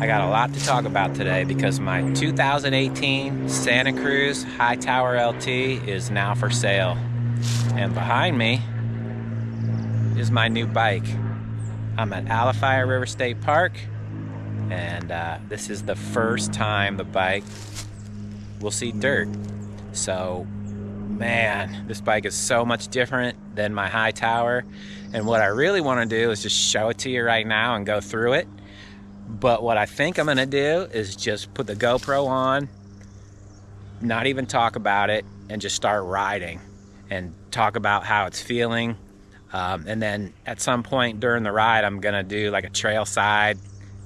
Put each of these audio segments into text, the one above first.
I got a lot to talk about today because my 2018 Santa Cruz Hightower LT is now for sale. And behind me is my new bike. I'm at Alafia River State Park, and this is the first time the bike will see dirt. So, man, this bike is so much different than my Hightower. And what I really want to do is just show it to you right now and go through it. But what I think I'm gonna do is just put the GoPro on, not even talk about it, and just start riding and talk about how it's feeling. And then at some point during the ride, I'm gonna do like a trail side,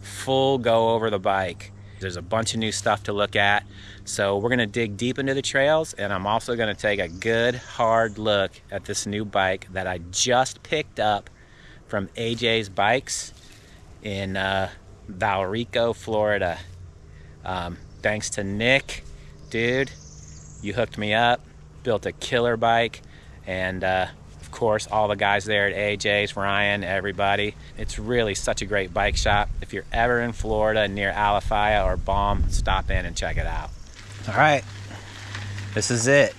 full go over the bike. There's a bunch of new stuff to look at. So we're gonna dig deep into the trails, and I'm also gonna take a good hard look at this new bike that I just picked up from AJ's Bikes in Valrico, Florida. Thanks to Nick, dude, you hooked me up, built a killer bike, and of course all the guys there at AJ's, Ryan, everybody. It's really such a great bike shop. If you're ever in Florida near Alafia or Baum, stop in and check it out. All right, this is it.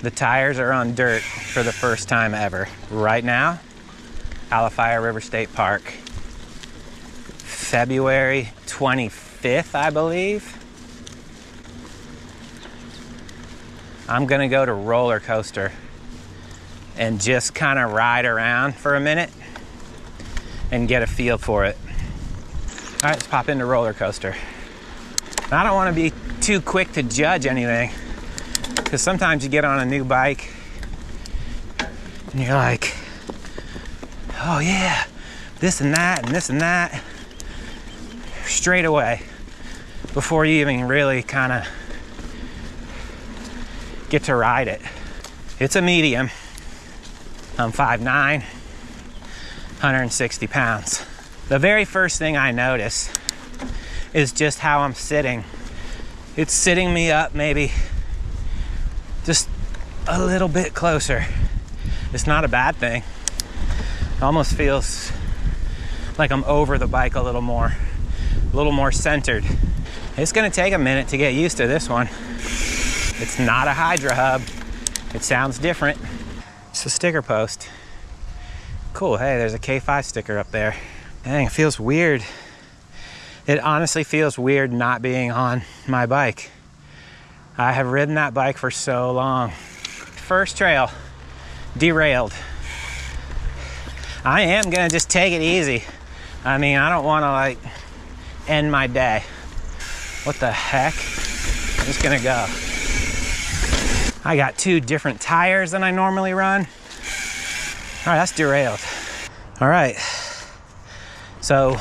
The tires are on dirt for the first time ever. Right now, Alafia River State Park, February 25th, I believe. I'm gonna go to roller coaster and just kind of ride around for a minute and get a feel for it. All right, let's pop into roller coaster. I don't want to be too quick to judge anything, because sometimes you get on a new bike and you're like, oh yeah, this and that and this and that, straight away, before you even really kind of get to ride it. It's a medium. I'm 5'9", 160 pounds. The very first thing I notice is just how I'm sitting. It's sitting me up maybe just a little bit closer. It's not a bad thing. It almost feels like I'm over the bike a little more centered. It's gonna take a minute to get used to this one. It's not a Hydra hub. It sounds different. It's a sticker post. Cool, hey, there's a K5 sticker up there. Dang, it feels weird. It honestly feels weird not being on my bike. I have ridden that bike for so long. First trail, derailed. I am gonna just take it easy. I mean, I don't wanna like end my day. What the heck? I'm just gonna go. I got 2 different tires than I normally run. All right, that's derailed. All right, so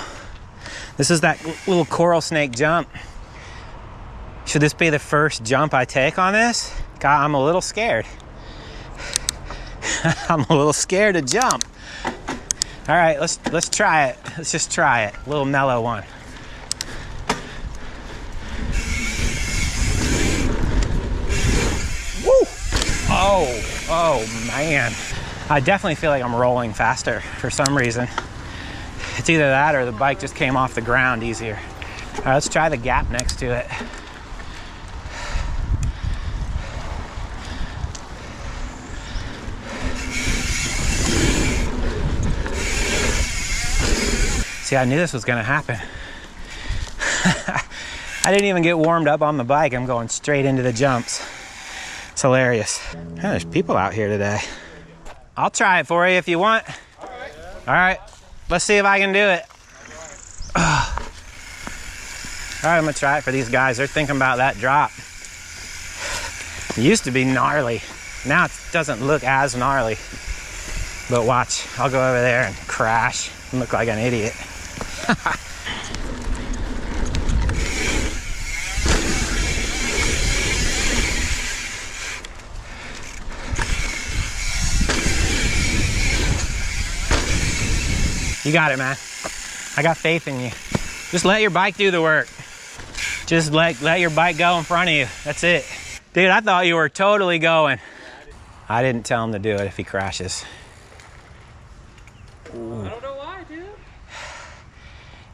this is that little coral snake jump. Should this be the first jump I take on this? God, I'm a little scared. I'm a little scared to jump. All right, let's try it. Let's just try it. A little mellow one. Woo! Oh man. I definitely feel like I'm rolling faster for some reason. It's either that or the bike just came off the ground easier. All right, let's try the gap next to it. See, I knew this was gonna happen. I didn't even get warmed up on the bike. I'm going straight into the jumps. It's hilarious. Man, there's people out here today. I'll try it for you if you want. All right. All right, let's see if I can do it. All right, I'm gonna try it for these guys. They're thinking about that drop. It used to be gnarly. Now it doesn't look as gnarly. But watch, I'll go over there and crash and look like an idiot. You got it, man. I got faith in you. Just let your bike do the work. Just let your bike go in front of you. That's it. Dude, I thought you were totally going. I didn't tell him to do it if he crashes. Ooh. I don't know why I did.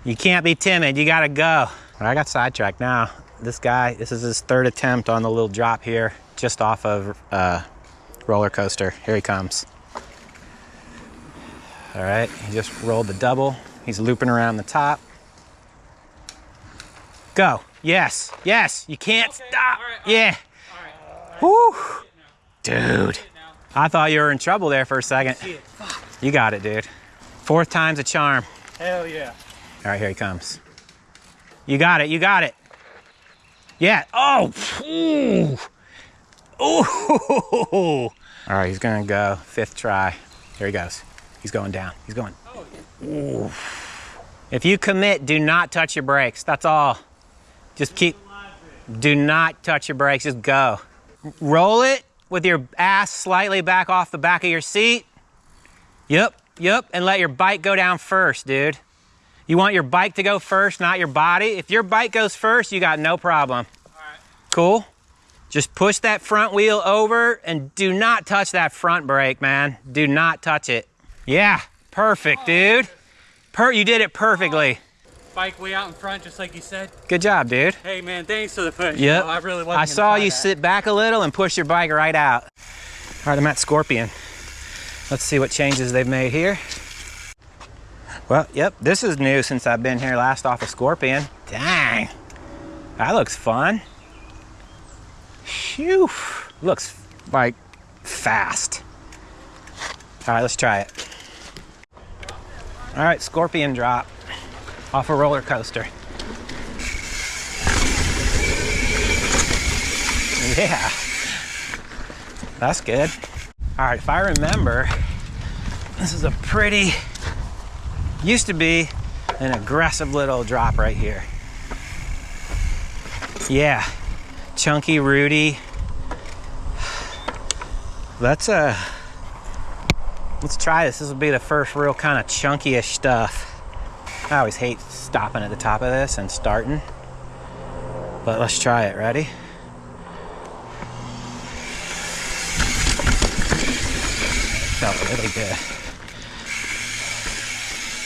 You can't be timid, you gotta go. I got sidetracked now. This guy, this is his third attempt on the little drop here, just off of roller coaster. Here he comes. All right, he just rolled the double. He's looping around the top. Go, yes, yes, you can't stop. All right, yeah. Woo. Dude, I thought you were in trouble there for a second. You got it, dude. Fourth time's a charm. Hell yeah. All right, here he comes. You got it, you got it. Yeah, oh, ooh. Ooh. All right, he's gonna go, fifth try. Here he goes. He's going down, he's going. Ooh. If you commit, do not touch your brakes, that's all. Just keep, do not touch your brakes, just go. Roll it with your ass slightly back off the back of your seat. Yep, yep, and let your bike go down first, dude. You want your bike to go first, not your body. If your bike goes first, you got no problem. All right. Cool? Just push that front wheel over and do not touch that front brake, man. Do not touch it. Yeah, perfect, dude. You did it perfectly. Bike way out in front, just like you said. Good job, dude. Hey, man, thanks for the push. Yep. You know, I really wasn't I saw you sit back a little and push your bike right out. All right, I'm at Scorpion. Let's see what changes they've made here. Well, yep, this is new since I've been here last off of Scorpion. Dang, that looks fun. Phew, looks like fast. All right, let's try it. All right, Scorpion drop off a roller coaster. Yeah, that's good. All right, if I remember, this is a pretty, used to be an aggressive little drop right here. Yeah, chunky, rooty. Let's try this. This will be the first real kind of chunky-ish stuff. I always hate stopping at the top of this and starting, but let's try it. Ready? Felt really good.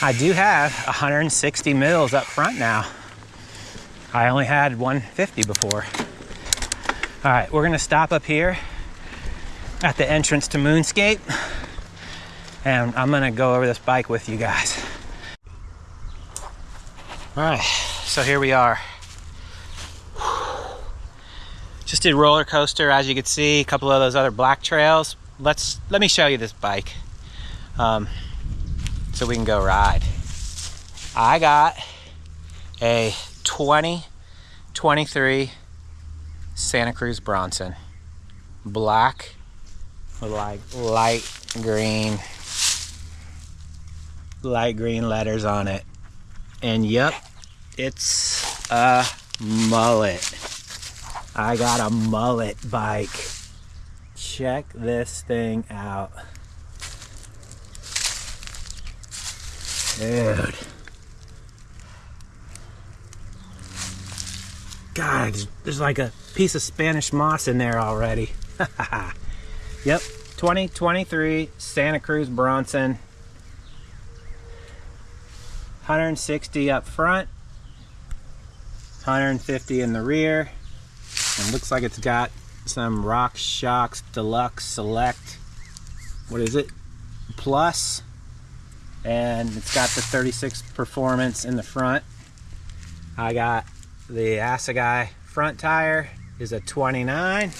I do have 160 mils up front now. I only had 150 before. All right, we're gonna stop up here at the entrance to Moonscape, and I'm gonna go over this bike with you guys. All right, so here we are. Just did roller coaster, as you can see, a couple of those other black trails. Let me show you this bike, so we can go ride. I got a 2023 Santa Cruz Bronson, black with like light green letters on it. And yep, it's a mullet. I got a mullet bike. Check this thing out. Dude. God, there's like a piece of Spanish moss in there already. Yep, 2023 Santa Cruz Bronson. 160 up front, 150 in the rear. And looks like it's got some RockShox Deluxe Select, what is it, Plus, and it's got the 36 Performance in the front. I got the Assegai front tire is a 29,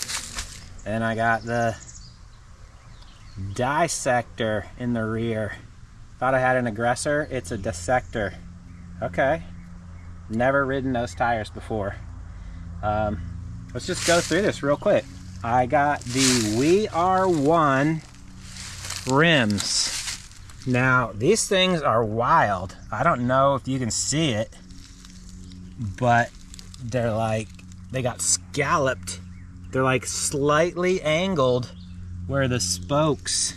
and I got the Dissector in the rear. Thought I had an Aggressor, it's a Dissector. Okay, never ridden those tires before. Let's just go through this real quick. I got the We Are One rims. Now, these things are wild. I don't know if you can see it, but they're like, they got scalloped. They're like slightly angled where the spokes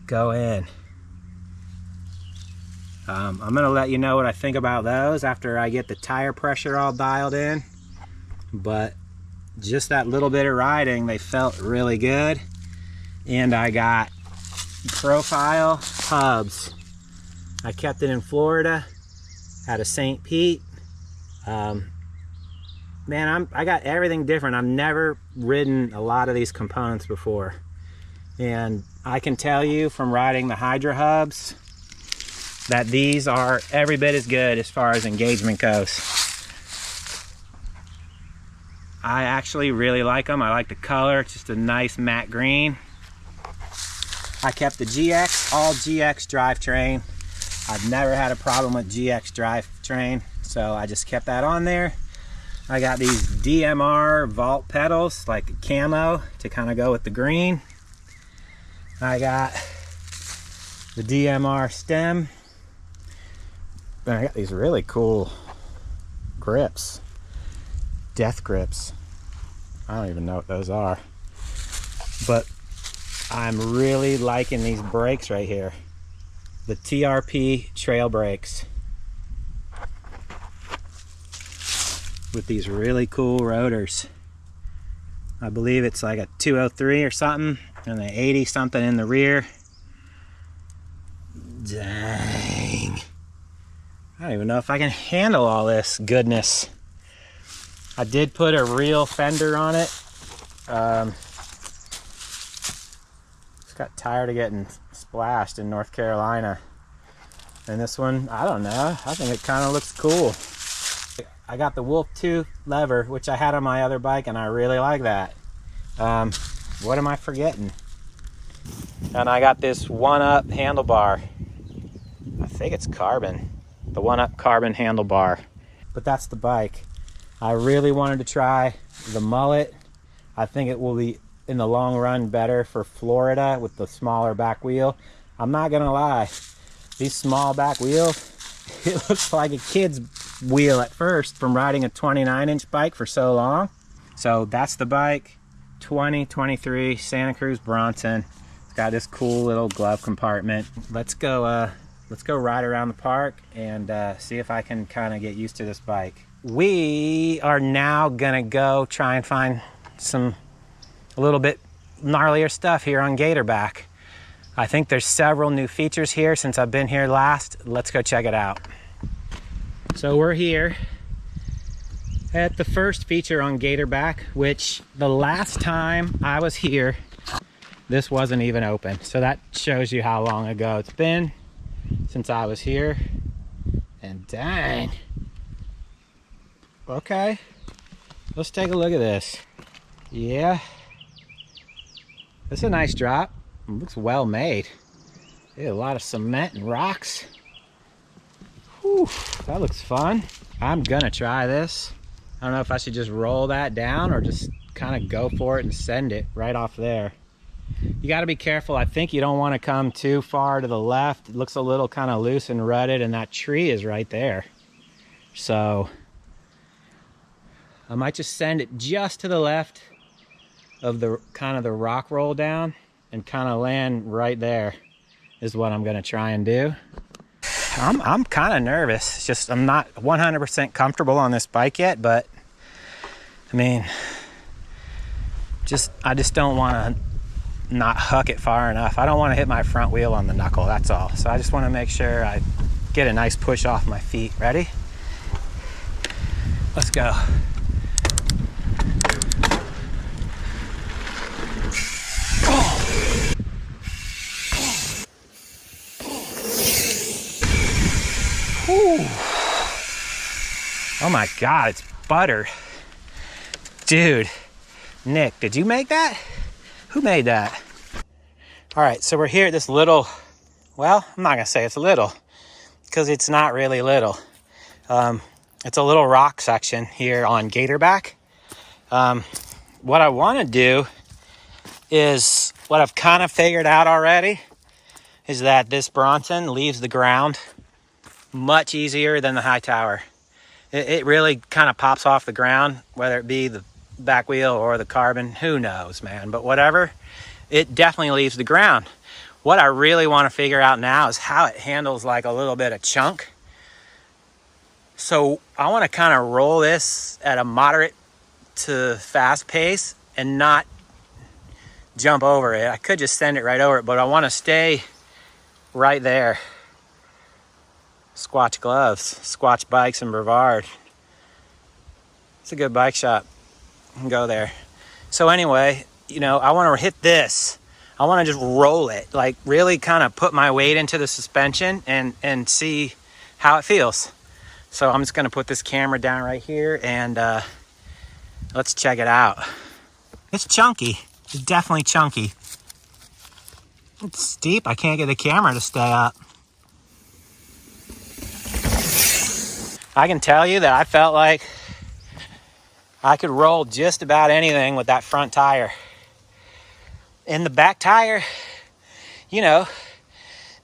go in. I'm gonna let you know what I think about those after I get the tire pressure all dialed in, but just that little bit of riding, they felt really good. And I got profile hubs I kept it in Florida, out of St. Pete. Man, I got everything different. I've never ridden a lot of these components before. And I can tell you from riding the Hydra hubs that these are every bit as good as far as engagement goes. I actually really like them. I like the color. It's just a nice matte green. I kept the GX, all GX drivetrain. I've never had a problem with GX drivetrain, so I just kept that on there. I got these DMR vault pedals, like a camo, to kind of go with the green. I got the DMR stem. And I got these really cool grips, death grips. I don't even know what those are, but I'm really liking these brakes right here, the TRP trail brakes with these really cool rotors. I believe it's like a 203 or something, and an 80 something in the rear. Dang. I don't even know if I can handle all this goodness. I did put a real fender on it. Just got tired of getting splashed in North Carolina. And this one, I don't know. I think it kind of looks cool. I got the Wolf 2 lever, which I had on my other bike, and I really like that. What am I forgetting? And I got this 1-Up handlebar. I think it's carbon. The 1-Up carbon handlebar. But that's the bike. I really wanted to try the mullet. I think it will be, in the long run, better for Florida with the smaller back wheel. I'm not gonna lie. These small back wheels, it looks like a kid's wheel at first from riding a 29-inch bike for so long. So that's the bike, 2023 Santa Cruz Bronson. It's got this cool little glove compartment. Let's go ride around the park and see if I can kind of get used to this bike. We are now gonna go try and find a little bit gnarlier stuff here on Gatorback. I think there's several new features here since I've been here last. Let's go check it out. So we're here at the first feature on Gatorback, which the last time I was here, this wasn't even open. So that shows you how long ago it's been since I was here. And dang. Okay, let's take a look at this. Yeah, it's a nice drop. It looks well made. A lot of cement and rocks. Whew, that looks fun. I'm gonna try this. I don't know if I should just roll that down or just kind of go for it and send it right off there. You got to be careful. I think you don't want to come too far to the left. It looks a little kind of loose and rutted, and that tree is right there. So I might just send it just to the left of the kind of the rock roll down and kind of land right there is what I'm gonna try and do. I'm kind of nervous. It's just I'm not 100% comfortable on this bike yet, but I mean, I just don't want to not huck it far enough. I don't want to hit my front wheel on the knuckle, that's all. So I just want to make sure I get a nice push off my feet. Ready? Let's go. Whew. Oh my God, it's butter. Dude, Nick, did you make that? Who made that? All right, so we're here at this little, well, I'm not gonna say it's little, because it's not really little. It's a little rock section here on Gatorback. What I wanna do is, what I've kind of figured out already, is that this Bronson leaves the ground much easier than the Hightower. It really kind of pops off the ground, whether it be the back wheel or the carbon, who knows, man. But whatever, it definitely leaves the ground. What I really want to figure out now is how it handles like a little bit of chunk. So I want to kind of roll this at a moderate to fast pace and not jump over it. I could just send it right over it, but I want to stay right there. Squatch Gloves, Squatch Bikes in Brevard. It's a good bike shop. You can go there. So anyway, you know, I want to hit this. I want to just roll it, like really kind of put my weight into the suspension and see how it feels. So I'm just going to put this camera down right here and let's check it out. It's chunky. It's definitely chunky. It's steep. I can't get the camera to stay up. I can tell you that I felt like I could roll just about anything with that front tire. And the back tire, you know,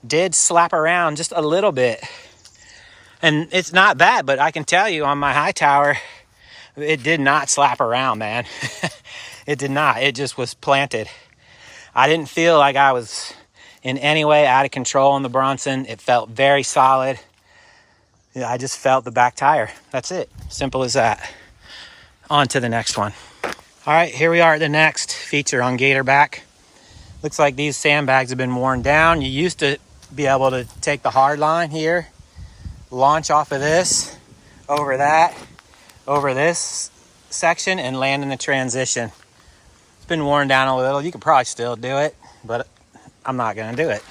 did slap around just a little bit. And it's not bad, but I can tell you on my Hightower, it did not slap around, man. It did not. It just was planted. I didn't feel like I was in any way out of control on the Bronson. It felt very solid. I just felt the back tire. That's it. Simple as that. On to the next one. All right, here we are at the next feature on Gatorback. Looks like these sandbags have been worn down. You used to be able to take the hard line here, launch off of this, over that, over this section, and land in the transition. It's been worn down a little. You could probably still do it, but I'm not gonna do it.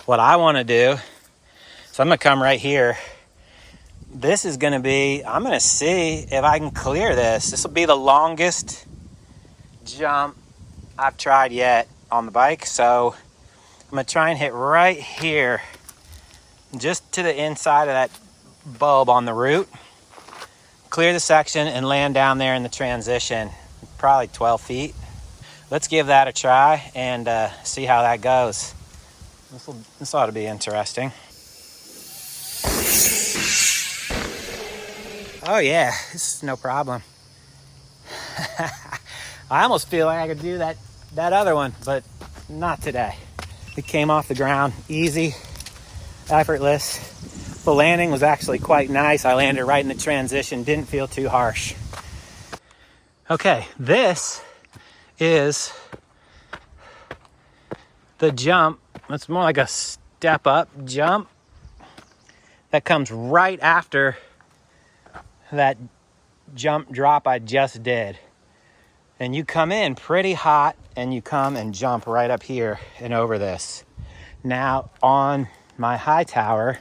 What I wanna do, so I'm gonna come right here. This is gonna be, I'm gonna see if I can clear this. This will be the longest jump I've tried yet on the bike. So I'm gonna try and hit right here, just to the inside of that bulb on the root, clear the section and land down there in the transition, probably 12 feet. Let's give that a try and see how that goes. This ought to be interesting. Oh yeah, this is no problem. I almost feel like I could do that other one, but not today. It came off the ground easy, effortless. The landing was actually quite nice. I landed right in the transition, didn't feel too harsh. Okay, this is the jump. It's more like a step up jump that comes right after that jump drop I just did. And you come in pretty hot and you come and jump right up here and over this. Now on my Hightower,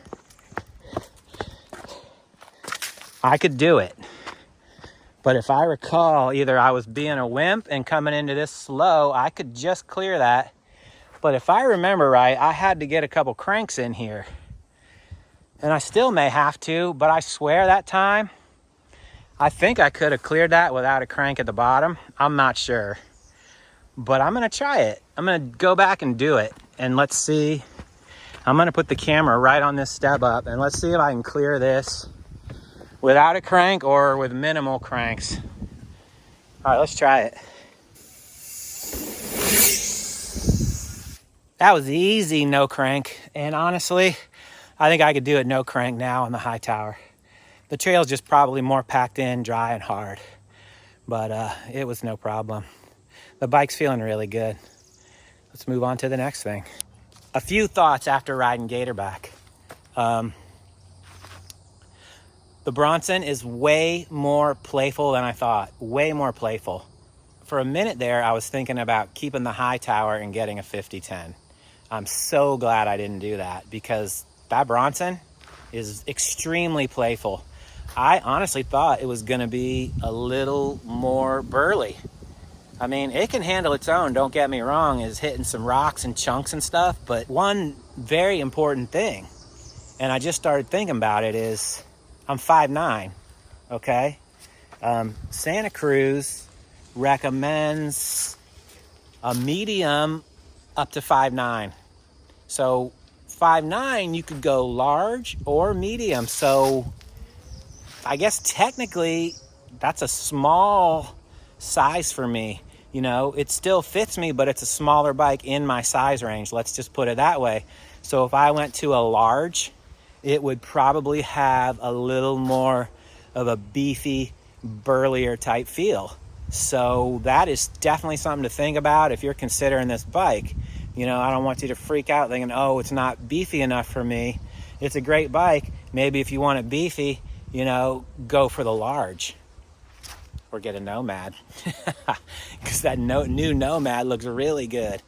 I could do it. But if I recall, either I was being a wimp and coming into this slow, I could just clear that. But if I remember right, I had to get a couple cranks in here. And I still may have to, but I swear that time, I think I could have cleared that without a crank at the bottom. I'm not sure, but I'm gonna try it. I'm gonna go back and do it, and let's see. I'm gonna put the camera right on this step up, and let's see if I can clear this without a crank or with minimal cranks. All right, let's try it. That was easy, no crank, and honestly, I think I could do it no crank now on the Hightower. The trail's just probably more packed in, dry and hard, but it was no problem. The bike's feeling really good. Let's move on to the next thing. A few thoughts after riding Gatorback. The Bronson is way more playful than I thought, way more playful. For a minute there, I was thinking about keeping the Hightower and getting a 50-10. I'm so glad I didn't do that because that Bronson is extremely playful. I honestly thought it was gonna be a little more burly. I mean, it can handle its own, don't get me wrong, is hitting some rocks and chunks and stuff, but one very important thing, and I just started thinking about it, is I'm 5'9", okay? Santa Cruz recommends a medium up to 5'9". So 5'9", you could go large or medium, so I guess technically that's a small size for me. You know, it still fits me, but it's a smaller bike in my size range. Let's just put it that way. So if I went to a large, it would probably have a little more of a beefy, burlier type feel. So that is definitely something to think about if you're considering this bike. You know, I don't want you to freak out thinking, oh, it's not beefy enough for me. it's a great bike. Maybe if you want it beefy, you know, go for the large or get a Nomad because that new Nomad looks really good.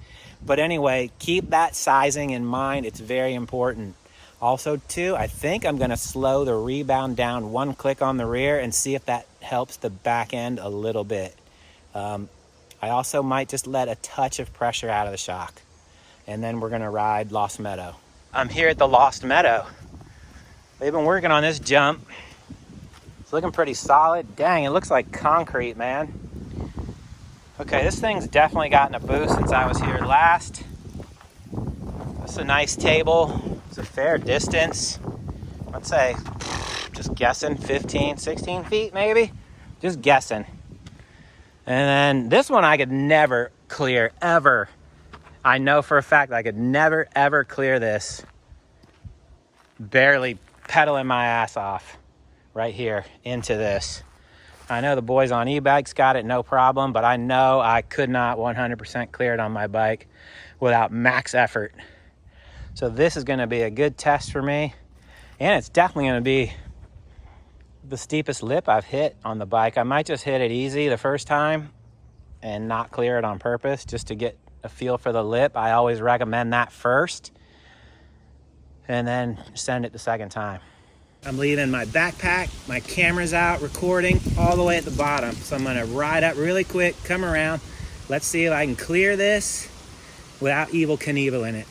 But anyway, keep that sizing in mind. It's very important. Also too, I think I'm gonna slow the rebound down one click on the rear and see if that helps the back end a little bit. I also might just let a touch of pressure out of the shock. And then we're gonna ride Lost Meadow. I'm here at the Lost Meadow. They've been working on this jump. It's looking pretty solid. Dang, it looks like concrete, man. Okay, this thing's definitely gotten a boost since I was here last. It's a nice table. It's a fair distance. Let's say, just guessing, 15, 16 feet maybe? Just guessing. And then this one I could never clear, ever. I know for a fact I could never, ever clear this. Barely pedaling my ass off right here into this. I know the boys on e-bikes got it no problem, but I know I could not 100% clear it on my bike without max effort. So this is gonna be a good test for me. And it's definitely gonna be the steepest lip I've hit on the bike. I might just hit it easy the first time and not clear it on purpose just to get a feel for the lip. I always recommend that first and then send it the second time. I'm leaving my backpack, my camera's out recording all the way at the bottom. So I'm gonna ride up really quick, come around. Let's see if I can clear this without Evel Knievel in it.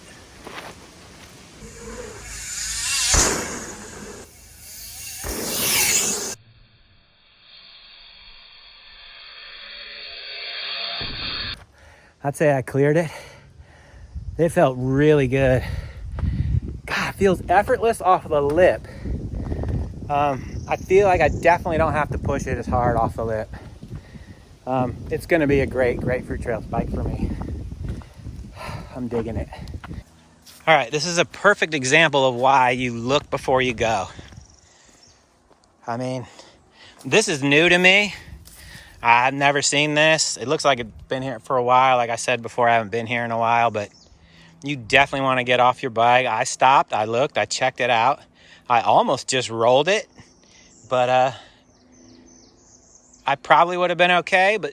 I'd say I cleared it. It felt really good. God, it feels effortless off of the lip. I feel like I definitely don't have to push it as hard off the lip. It's gonna be a great Fruit Trails bike for me. I'm digging it. All right, this is a perfect example of why you look before you go. I mean, this is new to me. I've never seen this. It looks like it's been here for a while. Like I said before, I haven't been here in a while, but you definitely want to get off your bike. I stopped, I looked, I checked it out. I almost just rolled it, but I probably would have been okay, but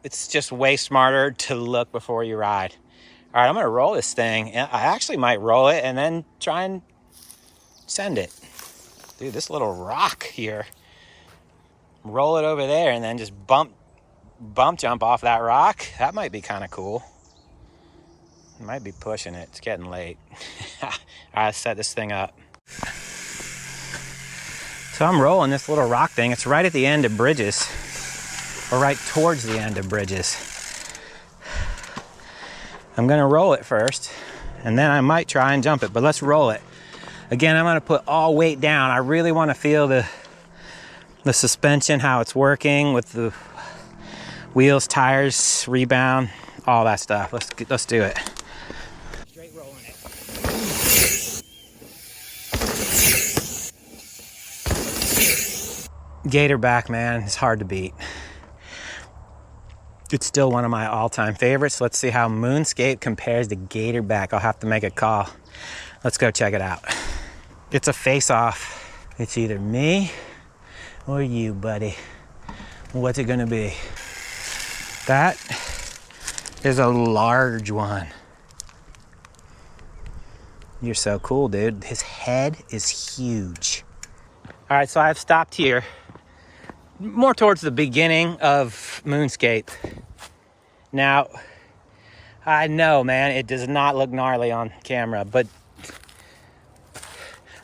it's just way smarter to look before you ride. All right, I'm gonna roll this thing. I actually might roll it and then try and send it. Dude, this little rock here. Roll it over there and then just bump jump off that rock. That might be kind of cool. Might be pushing it. It's getting late. All right, let's set this thing up. So I'm rolling this little rock thing. It's right at the end of bridges, or right towards the end of bridges. I'm gonna roll it first, and then I might try and jump it, but let's roll it. Again, I'm gonna put all weight down. I really wanna feel the suspension, how it's working with the wheels, tires, rebound, all that stuff. Let's do it. Straight rolling it. Gator back, man, it's hard to beat. It's still one of my all-time favorites. Let's see how Moonscape compares to Gator back. I'll have to make a call. Let's go check it out. It's a face-off. It's either me or you, buddy. What's it gonna be? That is a large one. You're so cool, dude. His head is huge. All right, so I've stopped here, more towards the beginning of Moonscape. Now, I know, man, it does not look gnarly on camera, but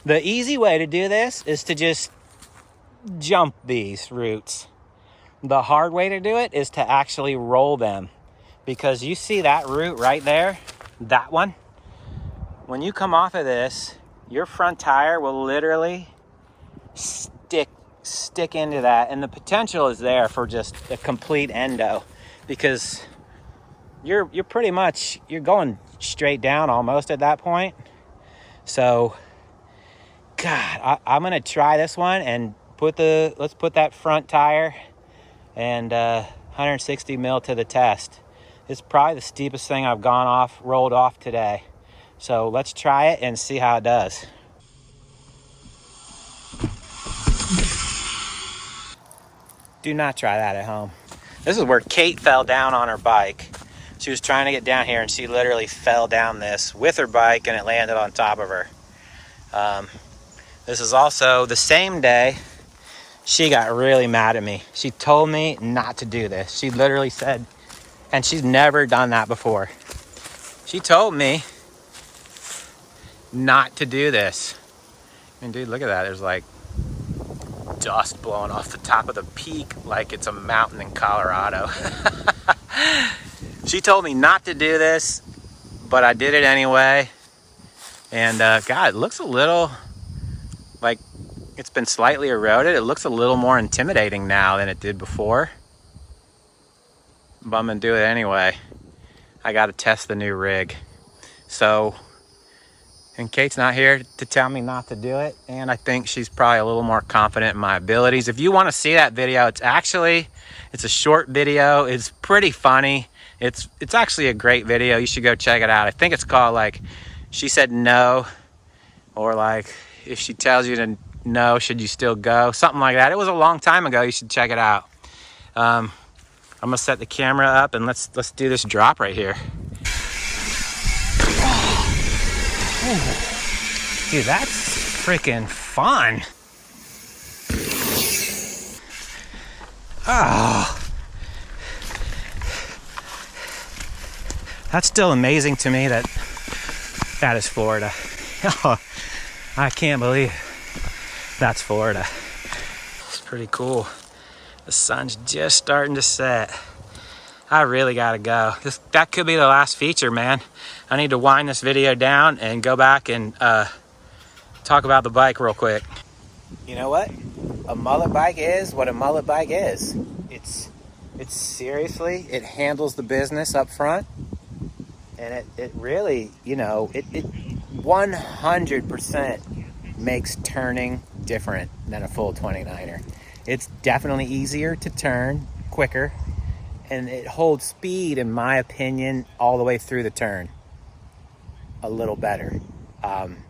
the easy way to do this is to just jump these roots. The hard way to do it is to actually roll them, because you see that root right there, that one. When you come off of this, your front tire will literally stick into that, and the potential is there for just a complete endo, because you're pretty much, you're going straight down almost at that point. So God, I'm gonna try this one and let's put that front tire and 160 mil to the test. It's probably the steepest thing I've rolled off today. So let's try it and see how it does. Do not try that at home. This is where Kate fell down on her bike. She was trying to get down here and she literally fell down this with her bike and it landed on top of her. This is also the same day she got really mad at me. She told me not to do this. She literally said, and she's never done that before. She told me not to do this. I mean, dude, look at that. There's like dust blowing off the top of the peak like it's a mountain in Colorado. She told me not to do this, but I did it anyway. And God, it looks a little like it's been slightly eroded. It looks a little more intimidating now than it did before. But I'm gonna do it anyway. I gotta test the new rig. So, and Kate's not here to tell me not to do it. And I think she's probably a little more confident in my abilities. If you wanna see that video, it's a short video. It's pretty funny. It's actually a great video. You should go check it out. I think it's called like, she said no, or like, if she tells you to no, should you still go? Something like that. It was a long time ago. You should check it out. I'm gonna set the camera up and let's do this drop right here. Oh. Dude, that's freaking fun. Oh. That's still amazing to me that is Florida. Oh, I can't believe that's Florida. It's pretty cool. The sun's just starting to set. I really gotta go. That could be the last feature, man. I need to wind this video down and go back and talk about the bike real quick. You know what? A mullet bike is what a mullet bike is. It's seriously, it handles the business up front. And it really, you know, it 100% makes turning different than a full 29er. It's definitely easier to turn, quicker, and it holds speed, in my opinion, all the way through the turn. A little better. I'm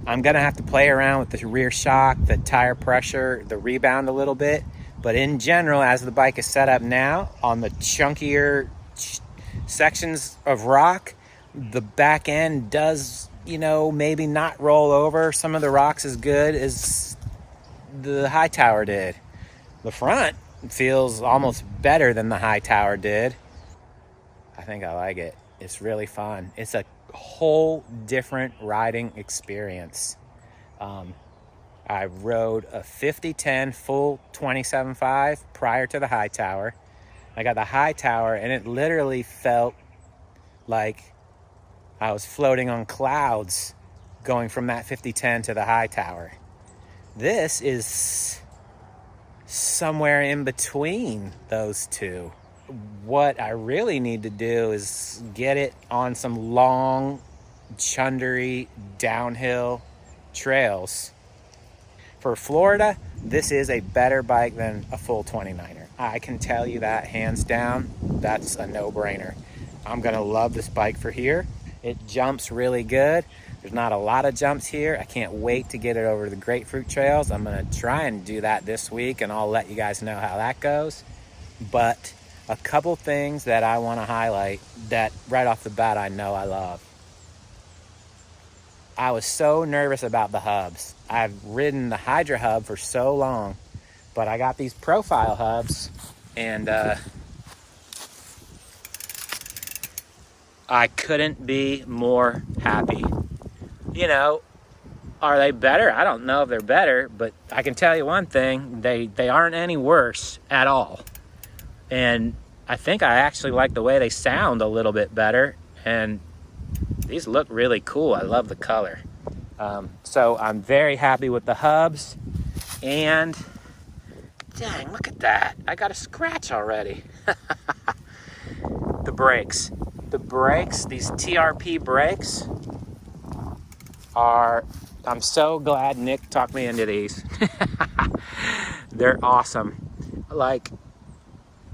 gonna have to play around with the rear shock, the tire pressure, the rebound a little bit, but in general, as the bike is set up now, on the chunkier sections of rock, the back end does, you know, maybe not roll over some of the rocks as good as the Hightower did. The front feels almost better than the Hightower did. I think I like it. It's really fun. It's a whole different riding experience. I rode a 50-10 full 27.5 prior to the Hightower. I got the Hightower and it literally felt like I was floating on clouds going from that 50-10 to the Hightower. This is somewhere in between those two. What I really need to do is get it on some long, chundery, downhill trails. For Florida, this is a better bike than a full 29er. I can tell you that hands down. That's a no-brainer. I'm gonna love this bike for here. It jumps really good. There's not a lot of jumps here. I can't wait to get it over the grapefruit trails. I'm gonna try and do that this week and I'll let you guys know how that goes. But a couple things that I wanna highlight that right off the bat I know I love. I was so nervous about the hubs. I've ridden the Hydra hub for so long, but I got these profile hubs and I couldn't be more happy. You know, are they better? I don't know if they're better, but I can tell you one thing, they aren't any worse at all. And I think I actually like the way they sound a little bit better, and these look really cool. I love the color. So I'm very happy with the hubs, and dang, look at that. I got a scratch already. The brakes, these TRP brakes are, I'm so glad Nick talked me into these. They're awesome. Like,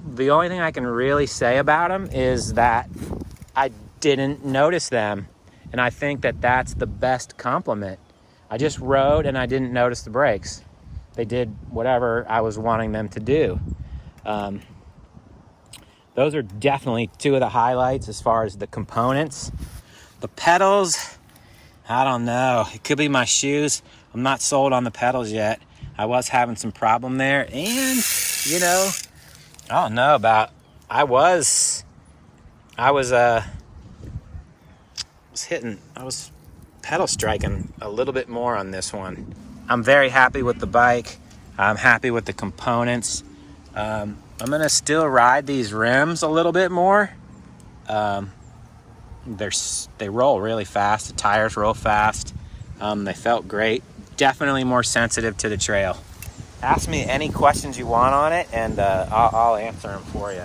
the only thing I can really say about them is that I didn't notice them. And I think that that's the best compliment. I just rode and I didn't notice the brakes. they did whatever I was wanting them to do. Those are definitely two of the highlights as far as the components. The pedals, I don't know. It could be my shoes. I'm not sold on the pedals yet. I was having some problem there. And, you know, I don't know about, I was pedal striking a little bit more on this one. I'm very happy with the bike. I'm happy with the components. I'm gonna still ride these rims a little bit more. They roll really fast. The tires roll fast. They felt great. Definitely more sensitive to the trail. Ask me any questions you want on it, and I'll answer them for you.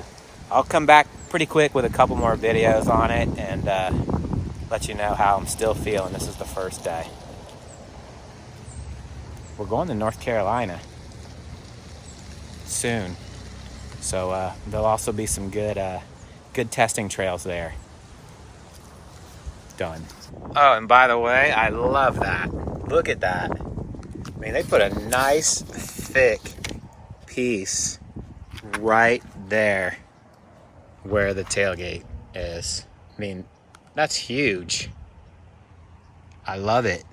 I'll come back pretty quick with a couple more videos on it and let you know how I'm still feeling. This is the first day. We're going to North Carolina soon, so there'll also be some good testing trails there. Done. Oh, and by the way, I love that. Look at that. I mean, they put a nice thick piece right there where the tailgate is. I mean, that's huge. I love it.